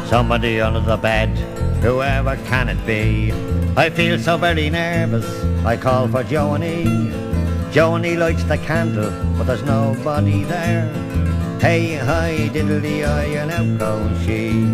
somebody under the bed, whoever can it be? I feel so very nervous, I call for Joanie. Joanie lights the candle, but there's nobody there. Hey, hi, diddly-eye, and out goes she.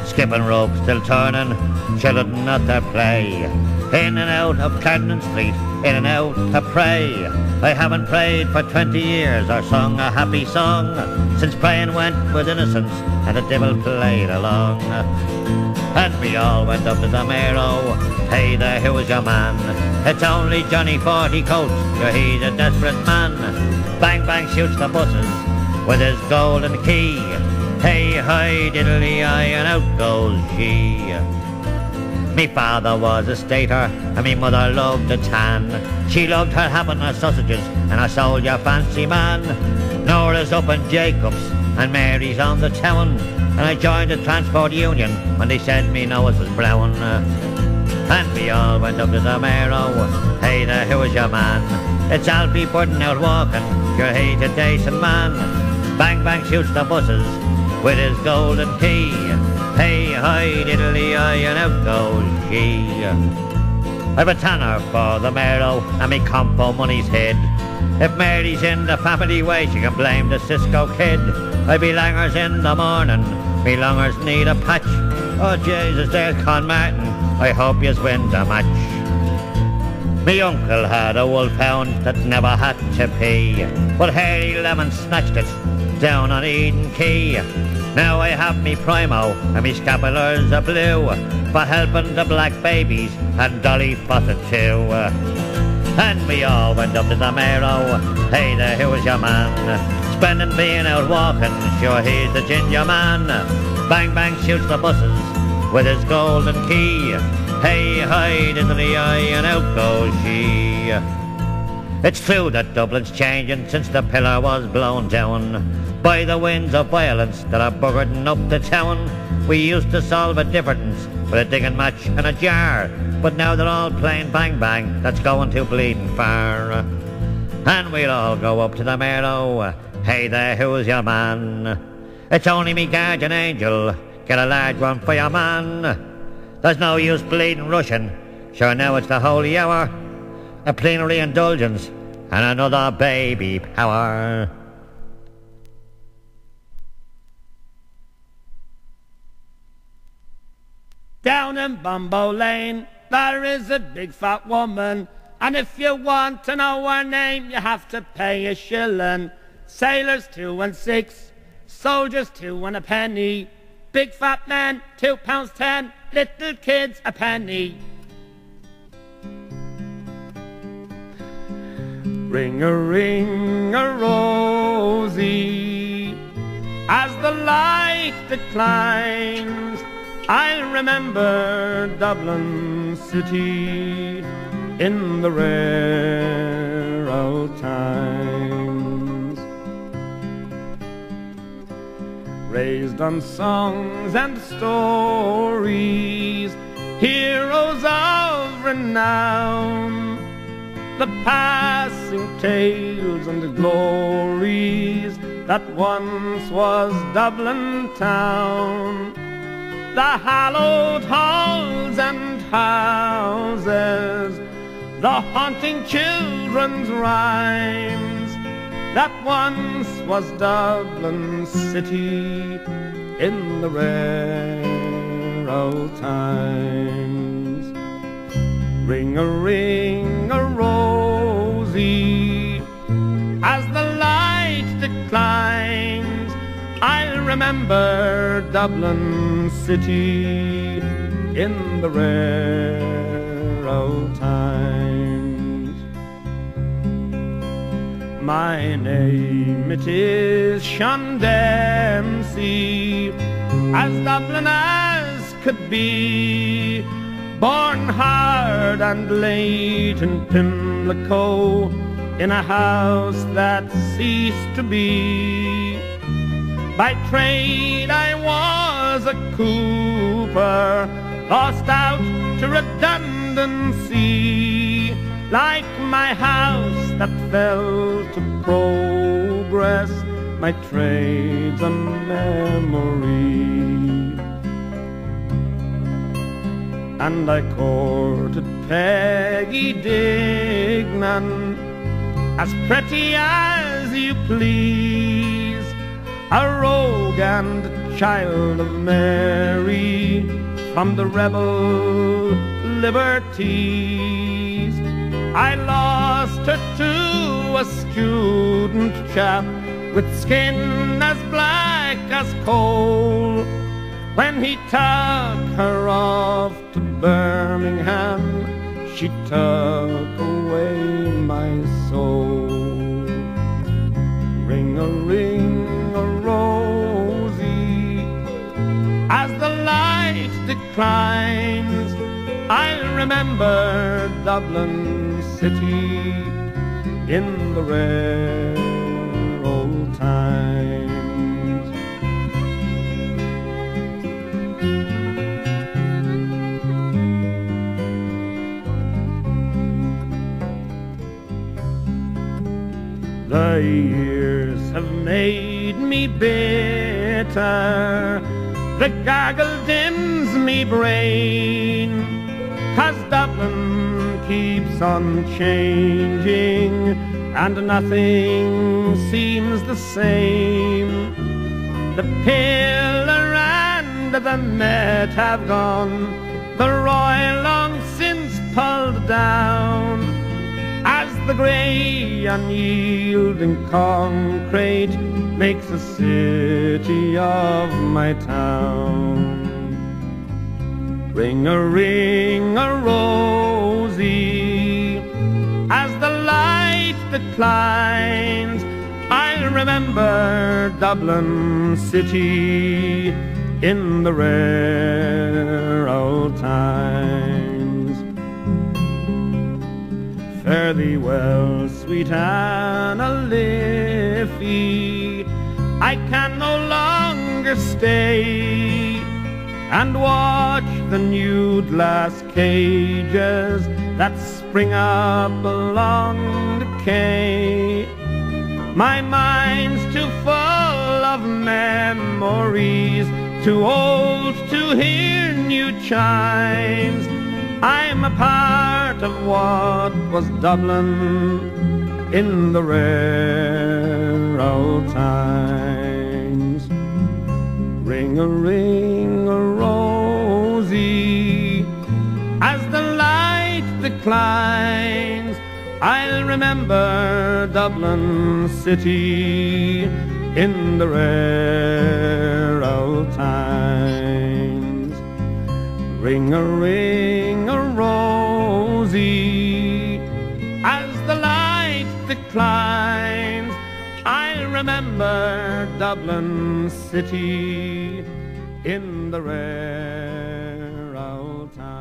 Skipping rope, still turning, children at their play. In and out of Clarendon Street, in and out to pray. I haven't prayed for 20 years or sung a happy song since praying went with innocence and the devil played along. And we all went up to the Mero. Hey there, who is your man? It's only Johnny 40 Coats, you're he's a desperate man. Bang bang shoots the buses with his golden key. Hey hi diddly-eye, and out goes she. Me father was a stater, and me mother loved to tan. She loved her ham and her sausages, and her soldier fancy man. Nora's up in Jacobs, and Mary's on the town. And I joined the transport union when they said me nose was brown. And we all went up to the Mero. Hey there, who is your man? It's Alfie Burton out walking, sure he's a decent man. Bang bang shoots the buses with his golden key. Hey hi diddly-eye, and out goes she. I've a tanner for the Mero, and me compo money's hid. If Mary's in the family way, she can blame the Cisco kid. I be langers in the morning, me longers need a patch. Oh Jesus, there's Con Martin, I hope yous win the match. Me uncle had a wolfhound that never had to pee, but Harry Lemon snatched it down on Eden Quay. Now I have me primo and me scapulars are blue for helping the black babies and Dolly Fawcett too. And we all went up to the Mero. Hey there, who is your man? Spending being out walking, sure he's the ginger man. Bang bang shoots the buses with his golden key. Hey hi diddly-eye, and out goes she. It's true that Dublin's changing since the pillar was blown down by the winds of violence that are buggering up the town. We used to solve a difference with a digging match and a jar, but now they're all playing bang bang, that's going too bleeding far. And we'll all go up to the Mero. Hey there, who's your man? It's only me guardian angel, get a large one for your man. There's no use bleeding Russian, sure now it's the holy hour. A plenary indulgence and another baby power. Down in Bumbo Lane there is a big fat woman, and if you want to know her name you have to pay a shilling. Sailors 2 and 6, soldiers 2 and a penny, big fat men £2.10, little kids a penny. Ring-a-ring-a-rosy, as the light declines, I'll remember Dublin city in the rare old times. Raised on songs and stories, heroes of renown, the passing tales and the glories that once was Dublin town. The hallowed halls and houses, the haunting children's rhymes, that once was Dublin city in the rare old times. Ring-a-ring-a-rosy, as the light declines, I'll remember Dublin city in the rare old times. My name it is Sean Dempsey, as Dublin as could be, born hard and late in Pimlico, in a house that ceased to be. By trade I was a cooper, lost out to redundancy, like my house that fell to progress my trade's a memory. And I courted Peggy Dignan, as pretty as you please, a rogue and child of Mary, from the rebel liberties. I lost her to a student chap with skin as black as coal, when he took her off to Birmingham, she took away my soul. Ring-a-ring-a-rosy, as the light declines, I'll remember Dublin city in the rare old times. The years have made me bitter, the gaggle dims me brain, 'cause Dublin keeps on changing and nothing seems the same. The Pillar and the Met have gone, the Royal long since pulled down, as the grey unyielding concrete makes a city of my town. Ring-a-ring-a-rosy, as the light declines, I'll remember Dublin city in the rare old times. Fare thee well, sweet Anna Liffey, I can no longer stay and watch the nude glass cages that spring up along the quay. My mind's too full of memories, too old to hear new chimes. I'm a part of what was Dublin in the rare old times. Ring-a-ring-a-rosy, as the light declines, I'll remember Dublin city in the rare old times. Ring-a-ring-a-rosy, as the light declines, I'll remember Dublin city in the rare old time.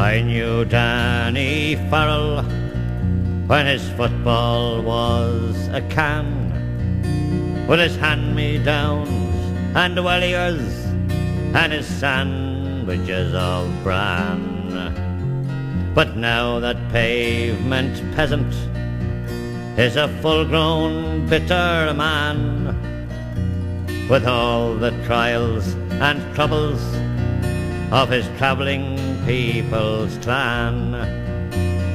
I knew Danny Farrell when his football was a can, with his hand-me-downs and welliers and his sandwiches of bran. But now that pavement peasant is a full-grown bitter man, with all the trials and troubles of his travelling people's clan.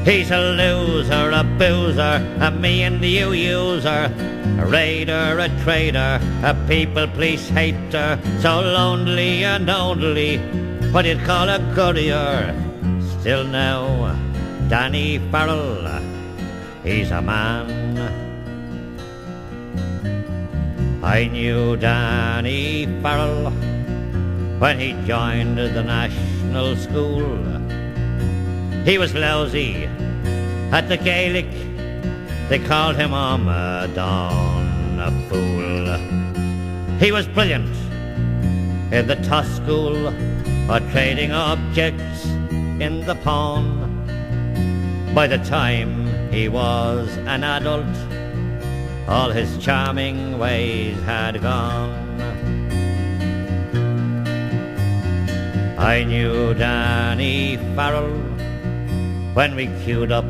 He's a loser, a boozer, a me and you user, a raider, a traitor, a people police hater, so lonely and only, what you'd call a courier. Still now, Danny Farrell, he's a man. I knew Danny Farrell when he joined the national school. He was lousy at the Gaelic, they called him Amadon, a fool. He was brilliant in the toss school, or trading objects in the pawn. By the time he was an adult, all his charming ways had gone. I knew Danny Farrell when we queued up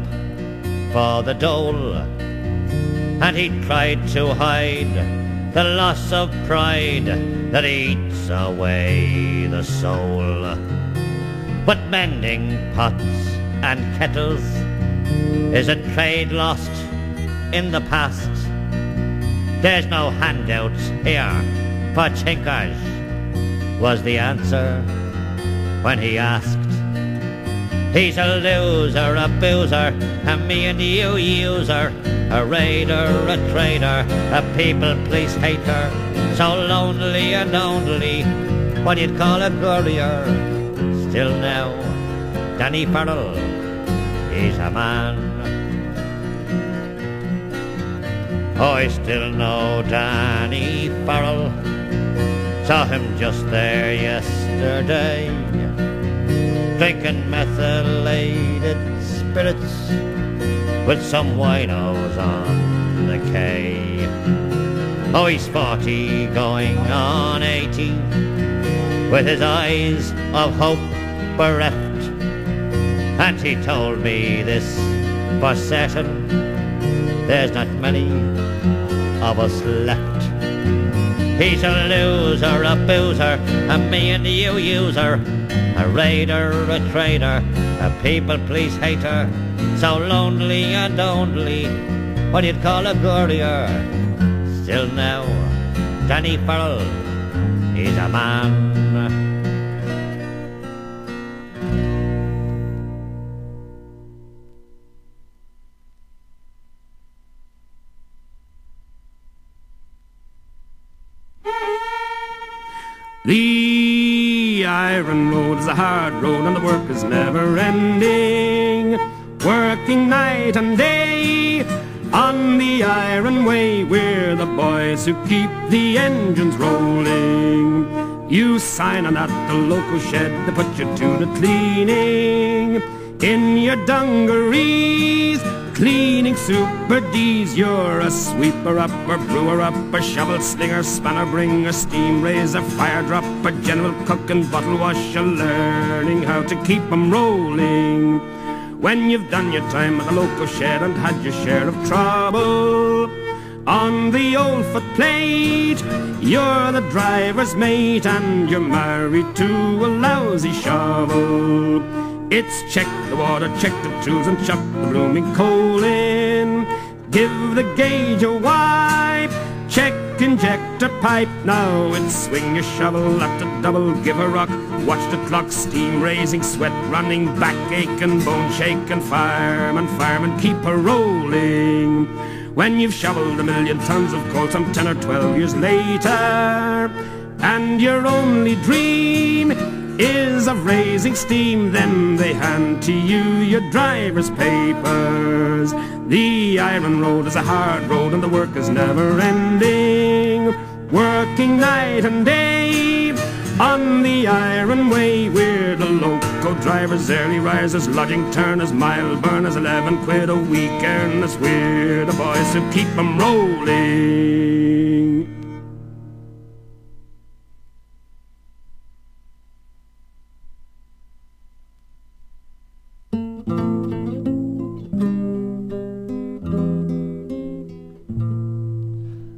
for the dole, and he tried to hide the loss of pride that eats away the soul. But mending pots and kettles is a trade lost in the past. There's no handouts here for tinkers, was the answer when he asked. He's a loser, a boozer, a me and you user, a raider, a traitor, a people police hater, so lonely and only, what you'd call a courier. Still now, Danny Farrell, he's a man. Oh, I still know Danny Farrell, saw him just there yesterday, drinking methylated spirits with some winos on the quay. Oh, he's 40 going on 80, with his eyes of hope bereft, and he told me this for certain, there's not many of us left. He's a loser, a boozer, a me and you user, a raider, a traitor, a people police hater, so lonely and only, what you'd call a courier. Still now, Danny Farrell, he's a man. The iron road is a hard road and the work is never ending, working night and day on the iron way. We're the boys who keep the engines rolling. You sign on at the local shed, they put you to the cleaning. In your dungarees, cleaning super D's. You're a sweeper upper, brewer upper, shovel slinger, spanner bringer, steam raiser, fire dropper, general cook and bottle washer, learning how to keep 'em rolling. When you've done your time at the local shed and had your share of trouble, on the old footplate, you're the driver's mate and you're married to a lousy shovel. It's check the water, check the tools and chuck the blooming coal in. Give the gauge a wipe, check injector pipe. Now it's swing your shovel at the double, give a rock. Watch the clock, steam raising, sweat running, back aching, bone shaking. Fireman, keep her rolling. When you've shoveled 1,000,000 tons of coal some 10 or 12 years later, and your only dream is of raising steam, then they hand to you your driver's papers. The iron road is a hard road and the work is never ending, working night and day On the Iron Way, we're the local drivers, early risers, lodging turners, mile burners, 11 quid a week earners. We're the boys who keep 'em rolling.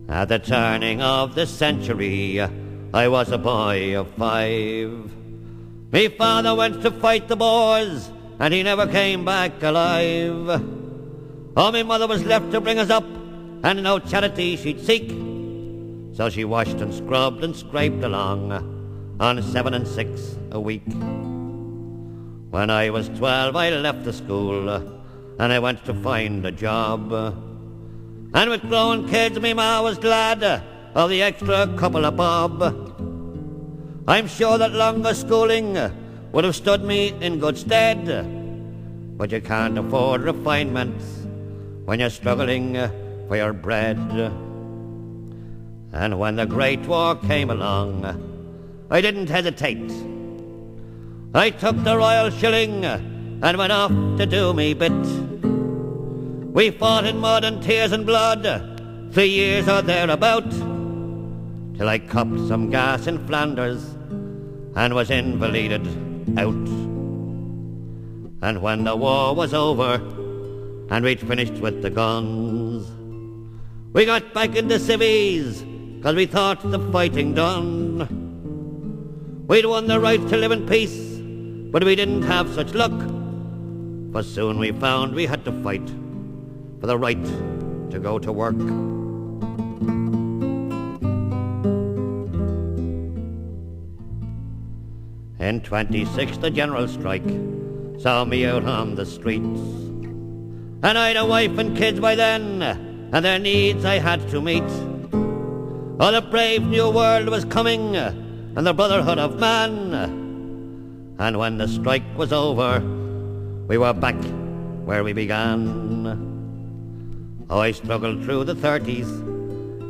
At the turning of the century, I was a boy of 5. Me father went to fight the Boers, and he never came back alive. Oh, me mother was left to bring us up, and no charity she'd seek. So she washed and scrubbed and scraped along on 7 and 6 a week. When I was 12, I left the school, and I went to find a job. And with growing kids, me ma was glad of the extra couple of bob. I'm sure that longer schooling would have stood me in good stead, but you can't afford refinements when you're struggling for your bread. And when the Great War came along, I didn't hesitate. I took the Royal Shilling and went off to do me bit. We fought in mud and tears and blood 3 years or thereabout, till I copped some gas in Flanders and was invalided out. And when the war was over and we'd finished with the guns, we got back into civvies 'cause we thought the fighting done. We'd won the right to live in peace, but we didn't have such luck, for soon we found we had to fight for the right to go to work. In 26, the general strike saw me out on the streets, and I'd a wife and kids by then, and their needs I had to meet. Oh, the brave new world was coming, and the brotherhood of man, and when the strike was over, we were back where we began. Oh, I struggled through the 30s,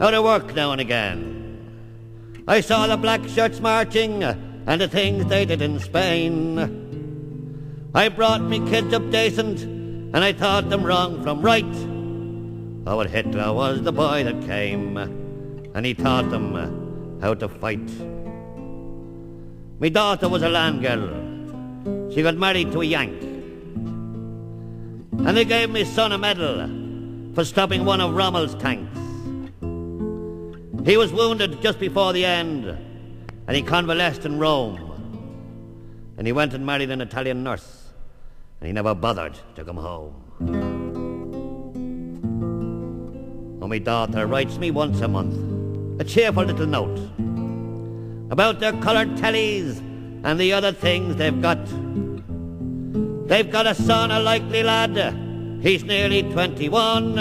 out of work now and again. I saw the black shirts marching and the things they did in Spain. I brought me kids up decent and I taught them wrong from right. Oh, but Hitler was the boy that came and he taught them how to fight. Me daughter was a land girl. She got married to a Yank, and they gave me son a medal for stopping one of Rommel's tanks. He was wounded just before the end, and he convalesced in Rome. And he went and married an Italian nurse, and he never bothered to come home. Oh, my daughter writes me once a month a cheerful little note about their coloured tellies and the other things they've got. They've got a son, a likely lad. He's nearly 21,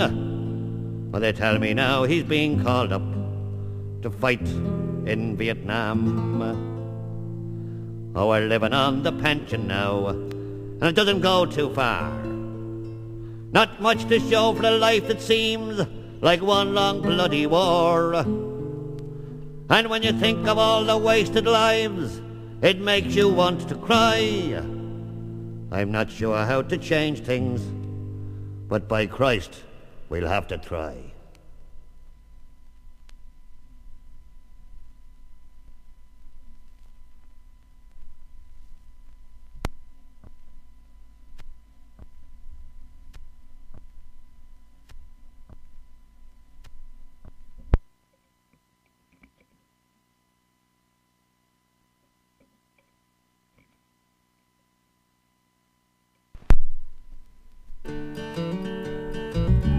but they tell me now he's being called up to fight in Vietnam. Oh, we're living on the pension now, and it doesn't go too far. Not much to show for a life that seems like one long bloody war. And when you think of all the wasted lives, it makes you want to cry. I'm not sure how to change things, but by Christ, we'll have to try.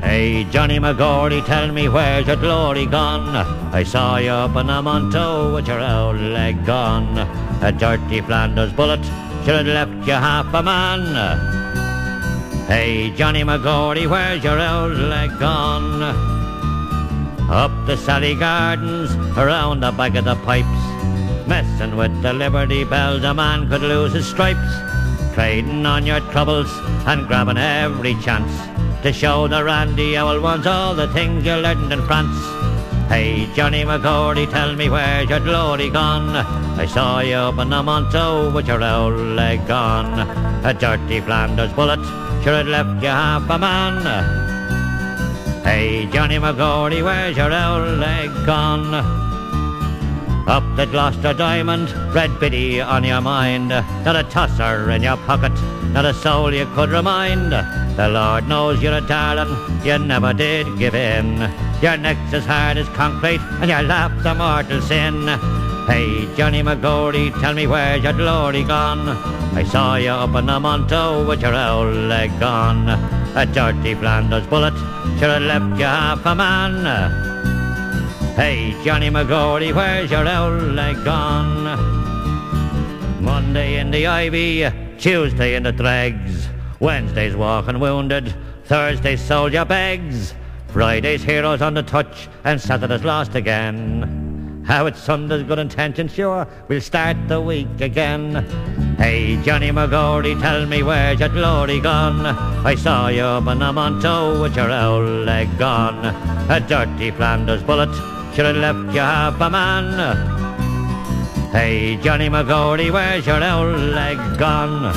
Hey, Johnny McGory, tell me where's your glory gone? I saw you up in a Monto with your old leg gone. A dirty Flanders bullet should have left you half a man. Hey, Johnny McGory, where's your old leg gone? Up the Sally Gardens, around the back of the pipes, messing with the Liberty Bells, a man could lose his stripes. Trading on your troubles and grabbing every chance to show the randy old ones all the things you learned in France. Hey, Johnny McGory, tell me where's your glory gone? I saw you up in the Monto with your old leg gone. A dirty Flanders bullet, sure it left you half a man. Hey, Johnny McGory, where's your old leg gone? Up the Gloucester Diamond, red biddy on your mind. Not a tosser in your pocket, not a soul you could remind. The Lord knows you're a darling, you never did give in. Your neck's as hard as concrete and your lap's a mortal sin. Hey, Johnny McGory, tell me where's your glory gone? I saw you up in the Monto with your old leg gone. A dirty Flanders bullet, sure it left you half a man. Hey, Johnny McGory, where's your old leg gone? Monday in the ivy, Tuesday in the dregs, Wednesday's walking wounded, Thursday's sold your bags, Friday's heroes on the touch, and Saturday's lost again. How it's Sunday's good intention, sure, we'll start the week again. Hey, Johnny McGory, tell me where's your glory gone? I saw you up in the Monto with your old leg gone. A dirty Flanders bullet, sure it left you half a man. Hey, Johnny McGory, where's your old leg gone?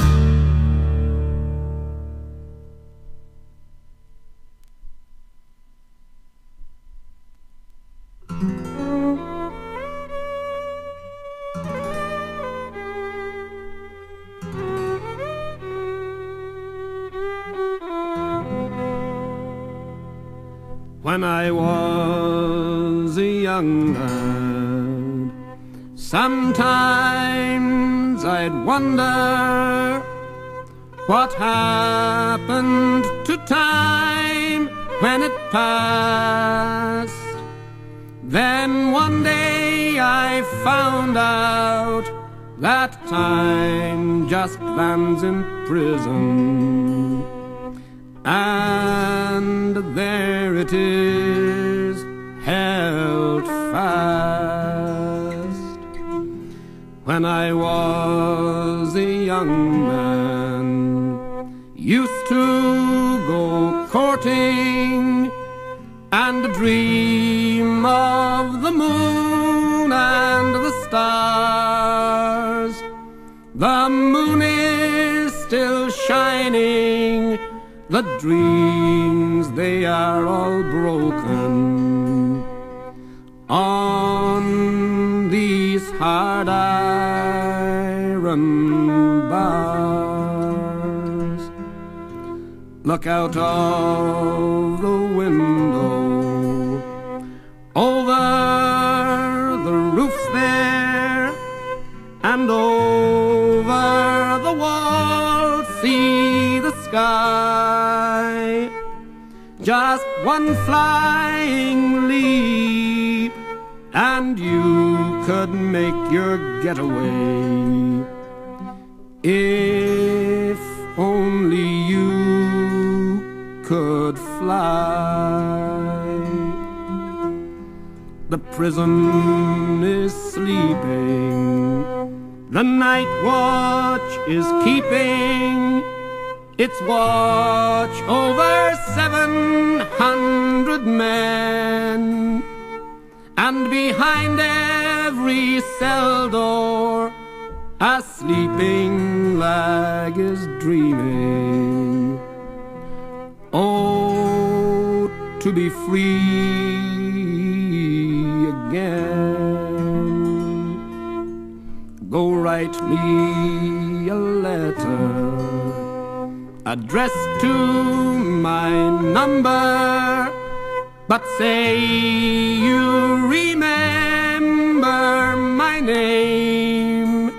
When I was a young lad, sometimes I'd wonder what happened to time when it passed. Then one day I found out that time just lands in prison. And there it is, held fast. When I was a young man, used to go courting and dream of the moon and the stars. The moon is still shining, the dreams, they are all broken on these hard iron bars. Look out of the window, over the roofs there, and over the wall, see the sky. Just one flying leap, and you could make your getaway. If only you could fly. The prison is sleeping, the night watch is keeping its watch over 700 men, and behind every cell door a sleeping lag is dreaming. Oh, to be free again. Go write me a letter addressed to my number, but say you remember my name,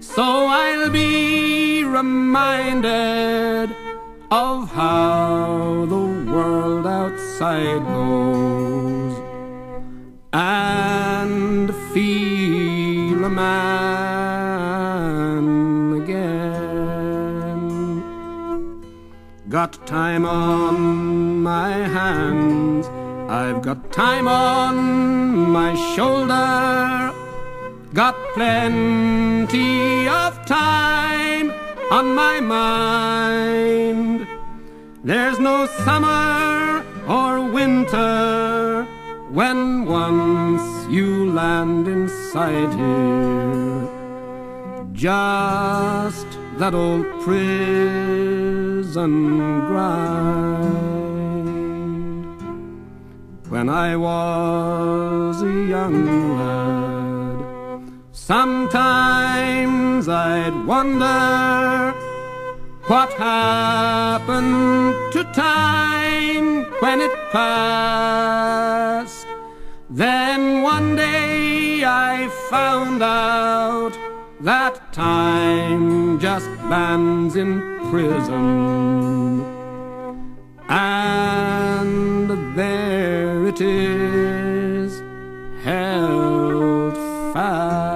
so I'll be reminded of how the world outside goes, and feel a man again. Got time on my hands, I've got time on my shoulder, got plenty of time on my mind. There's no summer or winter when once you land inside here, just that old prison grind. When I was a young lad, sometimes I'd wonder what happened to time when it passed. Then one day I found out that time just lands in prison, and there it is, held fast.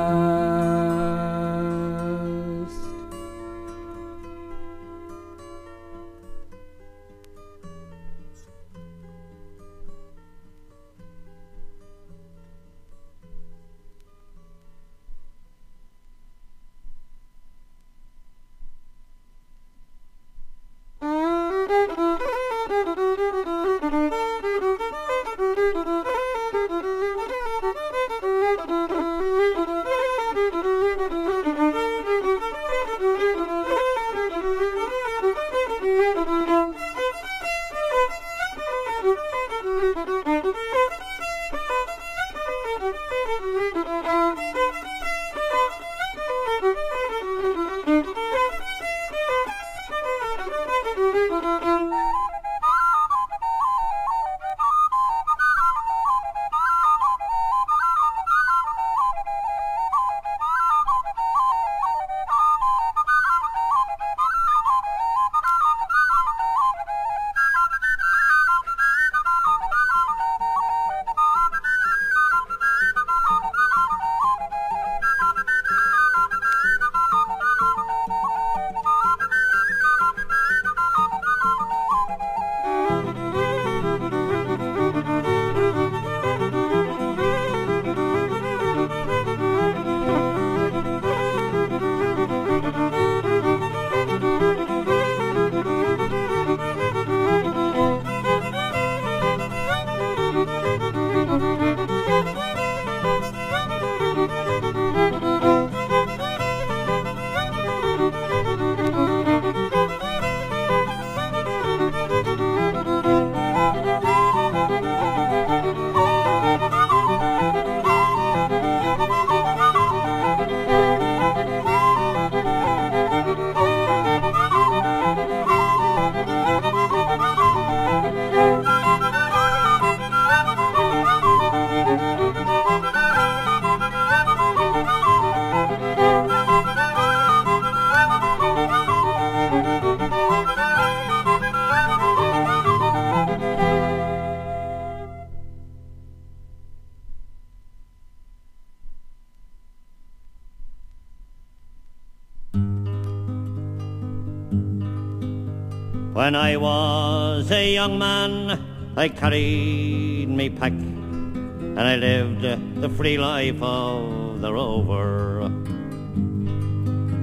When I was a young man, I carried me pack, and I lived the free life of the rover.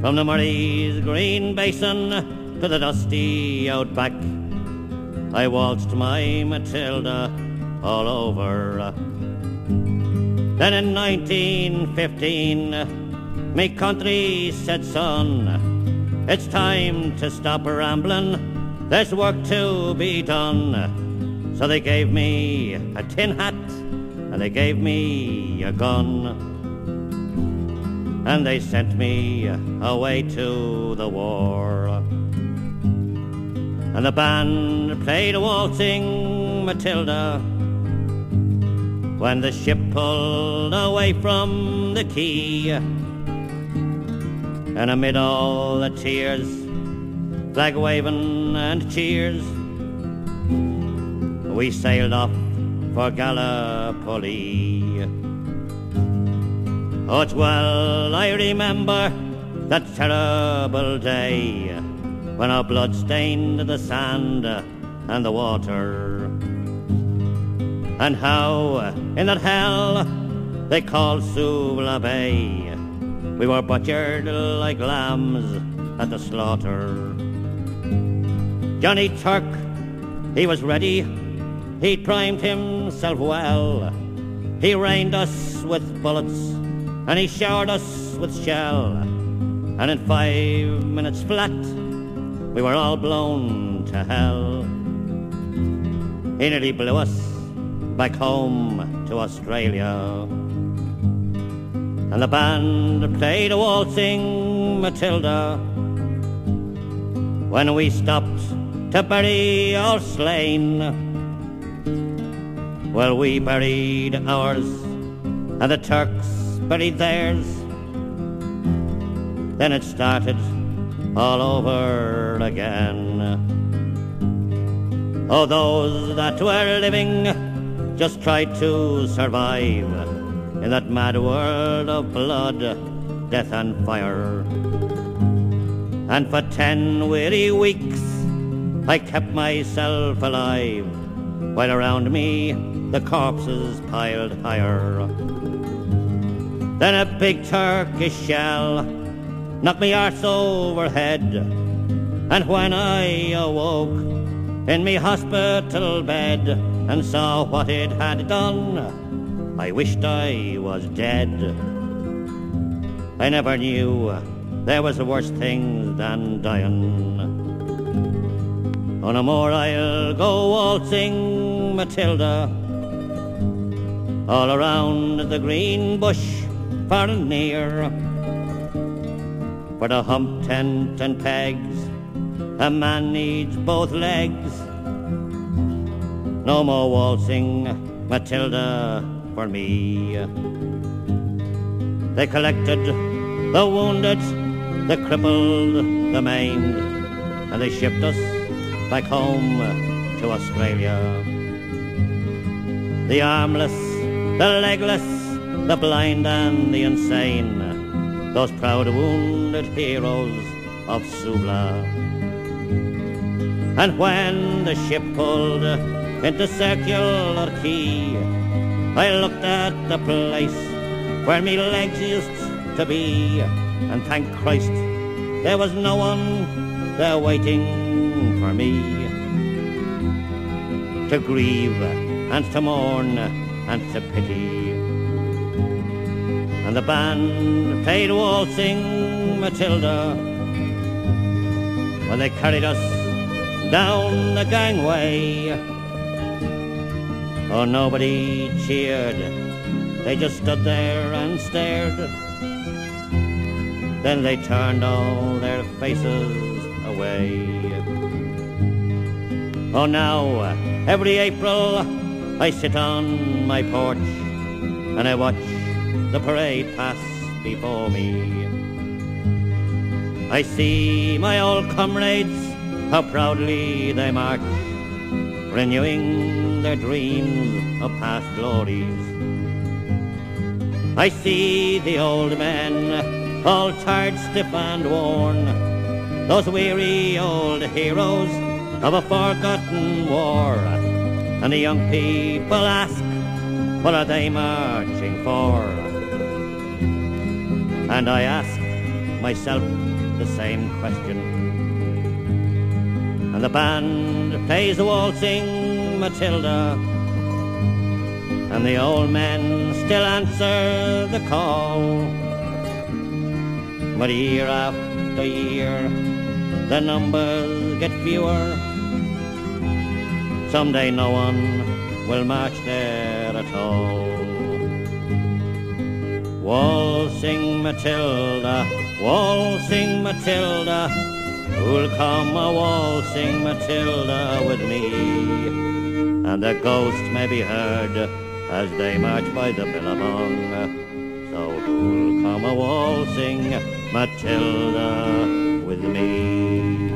From the Murray's green basin to the dusty outback, I waltzed my Matilda all over. Then in 1915, me country said, son, it's time to stop rambling, there's work to be done. So they gave me a tin hat and they gave me a gun, and they sent me away to the war. And the band played Waltzing Matilda when the ship pulled away from the quay. And amid all the tears, flag waving and cheers, we sailed off for Gallipoli. Oh, it's well I remember that terrible day when our blood stained the sand and the water, and how in that hell they called Suvla Bay we were butchered like lambs at the slaughter. Johnny Turk, he was ready he'd primed himself well. He rained us with bullets, and he showered us with shell. And in 5 minutes flat, we were all blown to hell. He nearly blew us back home to Australia. And the band played a waltzing Matilda. When we stopped to bury our slain, well, we buried ours, and the Turks buried theirs. Then it started all over again. Oh, those that were living just tried to survive in that mad world of blood, death and fire. And for 10 weary weeks I kept myself alive, while around me the corpses piled higher. Then a big Turkish shell knocked me arse overhead, and when I awoke in me hospital bed and saw what it had done, I wished I was dead. I never knew there was worse things than dying. Oh, no more I'll go waltzing Matilda all around the green bush far and near. For the hump tent and pegs, a man needs both legs. No more waltzing Matilda for me. They collected the wounded, the crippled, the maimed, and they shipped us back home to Australia. The armless, the legless, the blind and the insane, those proud wounded heroes of Suvla. And when the ship pulled into Circular Quay, I looked at the place where me legs used to be, and thank Christ there was no one there waiting for me to grieve and to mourn and to pity. And the band played waltzing Matilda when they carried us down the gangway. Oh, nobody cheered, they just stood there and stared. Then they turned all their faces away. Oh, now every April I sit on my porch and I watch the parade pass before me. I see my old comrades, how proudly they march, renewing their dreams of past glories. I see the old men, all tired, stiff and worn, those weary old heroes of a forgotten war. And the young people ask, what are they marching for? And I ask myself the same question. And the band plays the waltzing Matilda, and the old men still answer the call. But year after year the numbers get fewer. Someday no one will march there at all. Waltzing Matilda, waltzing Matilda, who'll come a waltzing Matilda with me? And their ghosts may be heard as they march by the billabong. So who'll come a waltzing Matilda with me?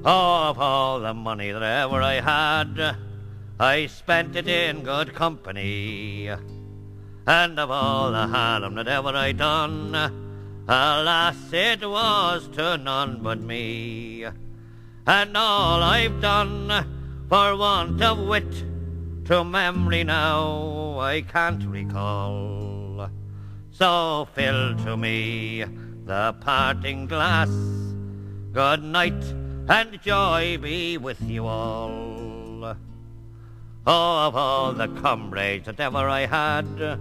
Oh, of all the money that ever I had, I spent it in good company. And of all the harm that ever I done, alas, it was to none but me. And all I've done, for want of wit, to memory now I can't recall. So fill to me the parting glass. Good night and joy be with you all. Oh, of all the comrades that ever I had,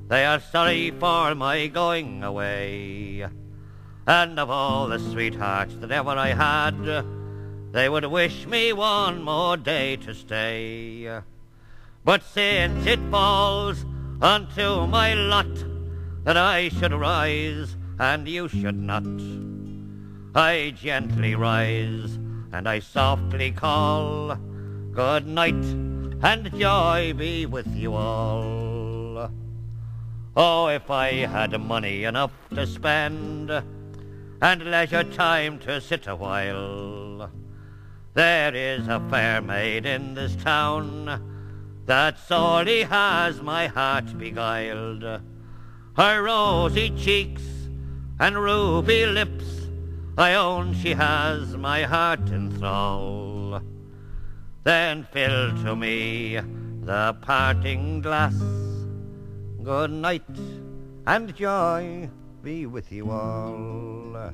they are sorry for my going away. And of all the sweethearts that ever I had, they would wish me one more day to stay. But since it falls unto my lot that I should rise and you should not, I gently rise and I softly call, good night and joy be with you all. Oh, if I had money enough to spend and leisure time to sit a while, there is a fair maid in this town that sorely has my heart beguiled. Her rosy cheeks and ruby lips, I own she has my heart in thrall. Then fill to me the parting glass. Good night and joy be with you all.